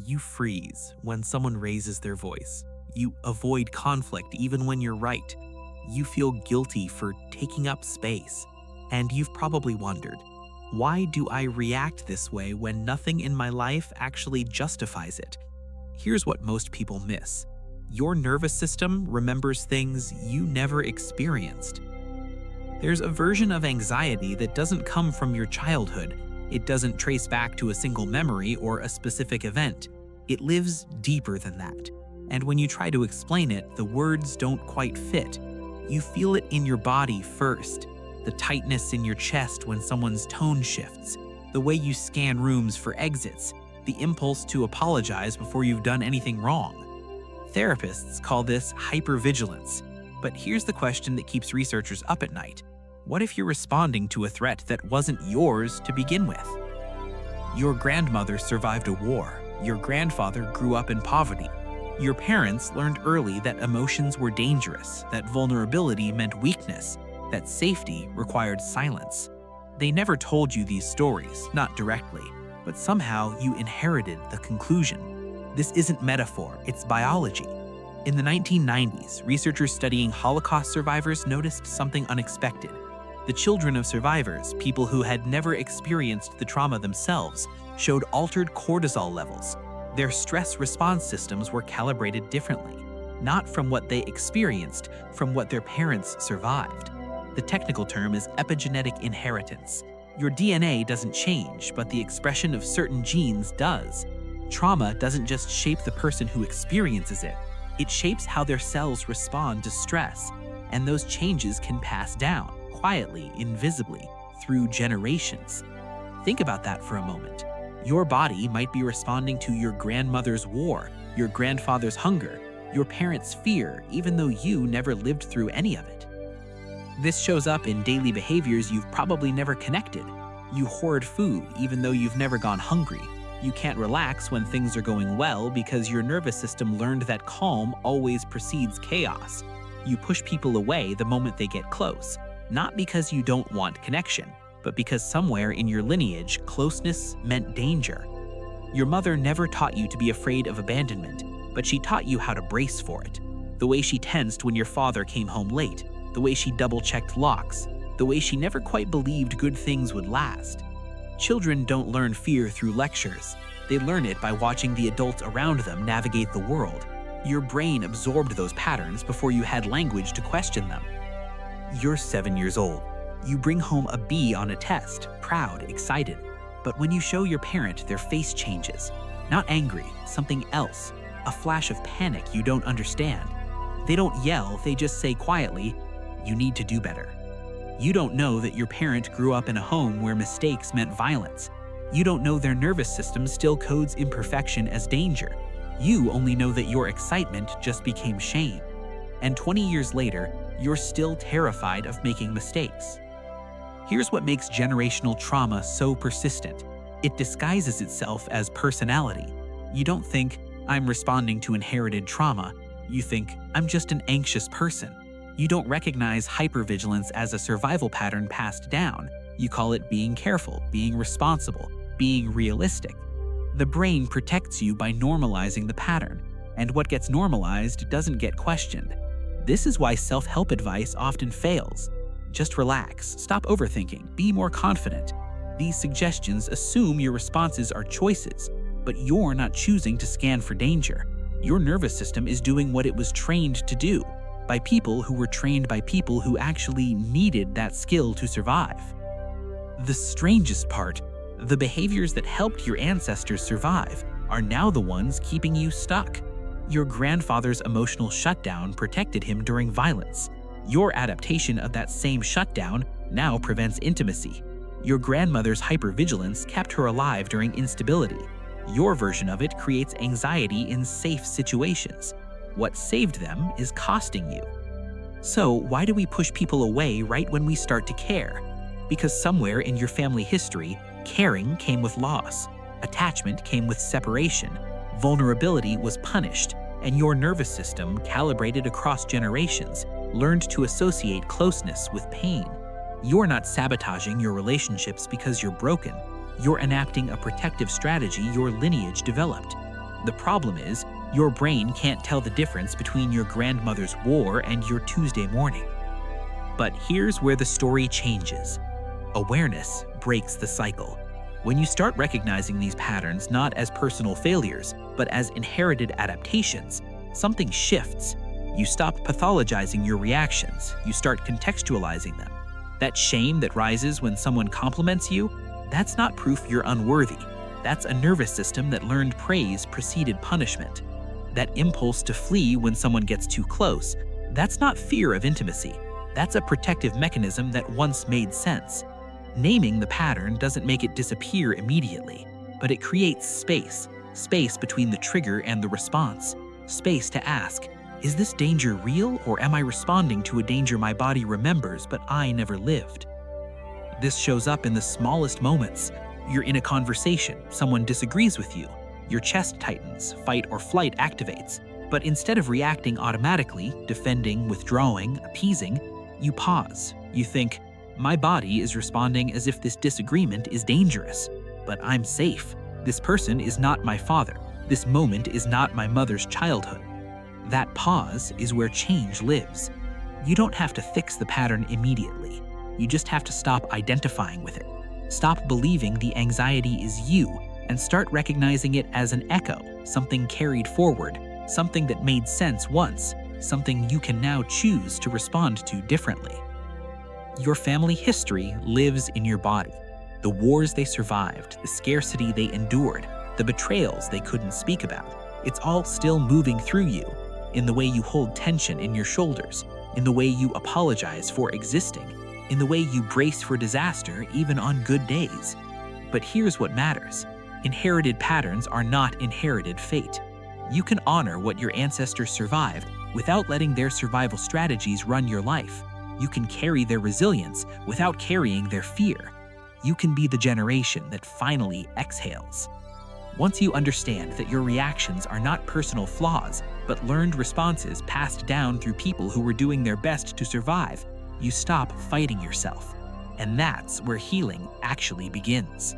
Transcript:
You freeze when someone raises their voice. You avoid conflict even when you're right. You feel guilty for taking up space. And you've probably wondered, why do I react this way when nothing in my life actually justifies it? Here's what most people miss. Your nervous system remembers things you never experienced. There's a version of anxiety that doesn't come from your childhood. It doesn't trace back to a single memory or a specific event. It lives deeper than that. And when you try to explain it, the words don't quite fit. You feel it in your body first. The tightness in your chest when someone's tone shifts. The way you scan rooms for exits. The impulse to apologize before you've done anything wrong. Therapists call this hypervigilance. But here's the question that keeps researchers up at night. What if you're responding to a threat that wasn't yours to begin with? Your grandmother survived a war. Your grandfather grew up in poverty. Your parents learned early that emotions were dangerous, that vulnerability meant weakness, that safety required silence. They never told you these stories, not directly, but somehow you inherited the conclusion. This isn't metaphor, it's biology. In the 1990s, researchers studying Holocaust survivors noticed something unexpected. The children of survivors, people who had never experienced the trauma themselves, showed altered cortisol levels. Their stress response systems were calibrated differently, not from what they experienced, from what their parents survived. The technical term is epigenetic inheritance. Your DNA doesn't change, but the expression of certain genes does. Trauma doesn't just shape the person who experiences it, it shapes how their cells respond to stress, and those changes can pass down, quietly, invisibly, through generations. Think about that for a moment. Your body might be responding to your grandmother's war, your grandfather's hunger, your parents' fear, even though you never lived through any of it. This shows up in daily behaviors you've probably never connected. You hoard food even though you've never gone hungry. You can't relax when things are going well because your nervous system learned that calm always precedes chaos. You push people away the moment they get close, not because you don't want connection, but because somewhere in your lineage, closeness meant danger. Your mother never taught you to be afraid of abandonment, but she taught you how to brace for it. The way she tensed when your father came home late, the way she double-checked locks, the way she never quite believed good things would last. Children don't learn fear through lectures. They learn it by watching the adults around them navigate the world. Your brain absorbed those patterns before you had language to question them. You're 7 years old. You bring home a B on a test, proud, excited. But when you show your parent, their face changes. Not angry, something else. A flash of panic you don't understand. They don't yell, they just say quietly, "You need to do better." You don't know that your parent grew up in a home where mistakes meant violence. You don't know their nervous system still codes imperfection as danger. You only know that your excitement just became shame. And 20 years later, you're still terrified of making mistakes. Here's what makes generational trauma so persistent. It disguises itself as personality. You don't think, "I'm responding to inherited trauma." You think, "I'm just an anxious person." You don't recognize hypervigilance as a survival pattern passed down. You call it being careful, being responsible, being realistic. The brain protects you by normalizing the pattern, and what gets normalized doesn't get questioned. This is why self-help advice often fails. Just relax, stop overthinking, be more confident. These suggestions assume your responses are choices, but you're not choosing to scan for danger. Your nervous system is doing what it was trained to do, by people who were trained by people who actually needed that skill to survive. The strangest part, the behaviors that helped your ancestors survive are now the ones keeping you stuck. Your grandfather's emotional shutdown protected him during violence. Your adaptation of that same shutdown now prevents intimacy. Your grandmother's hypervigilance kept her alive during instability. Your version of it creates anxiety in safe situations. What saved them is costing you. So why do we push people away right when we start to care? Because somewhere in your family history, caring came with loss, attachment came with separation, vulnerability was punished, and your nervous system, calibrated across generations, learned to associate closeness with pain. You're not sabotaging your relationships because you're broken. You're enacting a protective strategy your lineage developed. The problem is, your brain can't tell the difference between your grandmother's war and your Tuesday morning. But here's where the story changes. Awareness breaks the cycle. When you start recognizing these patterns not as personal failures, but as inherited adaptations, something shifts. You stop pathologizing your reactions, you start contextualizing them. That shame that rises when someone compliments you, that's not proof you're unworthy. That's a nervous system that learned praise preceded punishment. That impulse to flee when someone gets too close, that's not fear of intimacy. That's a protective mechanism that once made sense. Naming the pattern doesn't make it disappear immediately, but it creates space between the trigger and the response, space to ask, is this danger real, or am I responding to a danger my body remembers but I never lived? This shows up in the smallest moments. You're in a conversation, someone disagrees with you, your chest tightens, fight or flight activates, but instead of reacting automatically, defending, withdrawing, appeasing, you pause. You think, my body is responding as if this disagreement is dangerous, but I'm safe. This person is not my father. This moment is not my mother's childhood. That pause is where change lives. You don't have to fix the pattern immediately. You just have to stop identifying with it. Stop believing the anxiety is you and start recognizing it as an echo, something carried forward, something that made sense once, something you can now choose to respond to differently. Your family history lives in your body. The wars they survived, the scarcity they endured, the betrayals they couldn't speak about. It's all still moving through you, in the way you hold tension in your shoulders, in the way you apologize for existing, in the way you brace for disaster even on good days. But here's what matters. Inherited patterns are not inherited fate. You can honor what your ancestors survived without letting their survival strategies run your life. You can carry their resilience without carrying their fear. You can be the generation that finally exhales. Once you understand that your reactions are not personal flaws, but learned responses passed down through people who were doing their best to survive, you stop fighting yourself. And that's where healing actually begins.